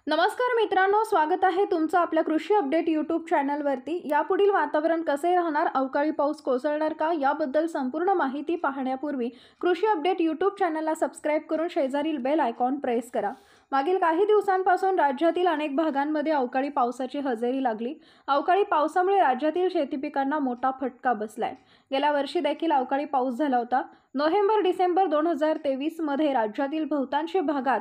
नमस्कार मित्रांनो, स्वागत आहे तुमचं आपल्या कृषी अपडेट यूट्यूब चॅनलवरती। यापुढील वातावरण कसे राहणार, अवकाळी पाऊस कोसळणार का, याबद्दल संपूर्ण माहिती पाहण्यापूर्वी कृषी अपडेट यूट्यूब चॅनलला सबस्क्राईब करून शेजारील बेल आयकॉन प्रेस करा। मागील काही दिवसांपासून राज्यातील अनेक भागांमध्ये अवकाळी पावसाची हजेरी लागली। अवकाळी पावसामुळे राज्यातील शेती पिकांना मोठा फटका बसलाय। गेल्या वर्षी देखील अवकाळी पाऊस झाला होता। नोव्हेंबर-डिसेंबर 2023 मध्ये राज्यातील बहुतांश भागात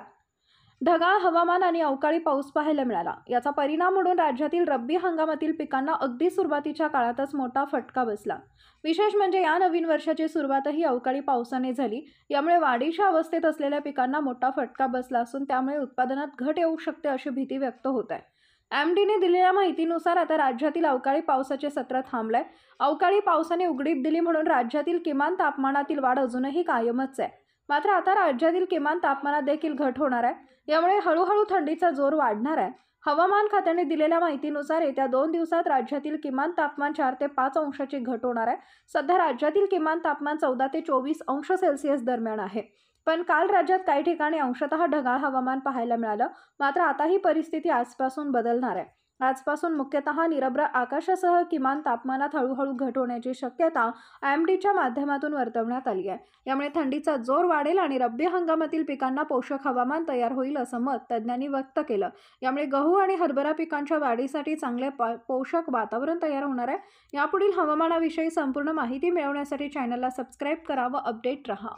ढगाळ हवामान आणि अवकाळी पाऊस पाहायला मिळाला। याचा परिणाम म्हणून राज्यातील रब्बी हंगामातील पिकांना अगदी सुरुवातीच्या काळातच मोठा फटका बसला। विशेष म्हणजे या नवीन वर्षाची सुरुवातही अवकाळी पावसाने झाली। यामुळे वाढीच्या अवस्थेत असलेल्या पिकांना मोठा फटका बसला असून त्यामुळे उत्पादनात घट येऊ शकते अशी भीती व्यक्त होत आहे। एमडीने दिलेल्या माहितीनुसार आता राज्यातील अवकाळी पावसाचे सत्र थांबलंय। अवकाळी पावसाने उघडीप दिली म्हणून राज्यातील किमान तापमानातील वाढ अजूनही कायमच आहे। मात्र आता राज्यातील किमान तापमानात देखील घट होणार आहे। यामुळे हळूहळू थंडीचा जोर वाढणार आहे। हवामान खात्याने दिलेल्या माहितीनुसार येत्या 2 दिवसात राज्यातील किमान तापमान 4 ते 5 अंशाची घट होणार आहे। सध्या राज्यातील किमान तापमान 14 ते 24 अंश सेल्सिअस दरम्यान आहे। पण काल राज्यात काही ठिकाणी अंशतः ढगाळ हवामान पाहायला मिळालं। मात्र आता ही परिस्थिती आजपासून बदलणार आहे। आजपासून मुख्यतः निरभ्र आकाशासह किमान तापमानात हळूहळू घट होण्याची शक्यता एमडीच्या माध्यमातून वर्तवण्यात आली आहे। यामुळे थंडीचा जोर वाढेल आणि रब्बी हंगामातील पिकांना पोषक हवामान तयार होईल असं मत तज्ज्ञांनी व्यक्त केलं। यामुळे गहू आणि हरभरा पिकांच्या वाढीसाठी चांगले पोषक वातावरण तयार होणार आहे। यापुढील हवामानाविषयी संपूर्ण माहिती मिळवण्यासाठी चॅनलला सबस्क्राईब करा व अपडेट रहा।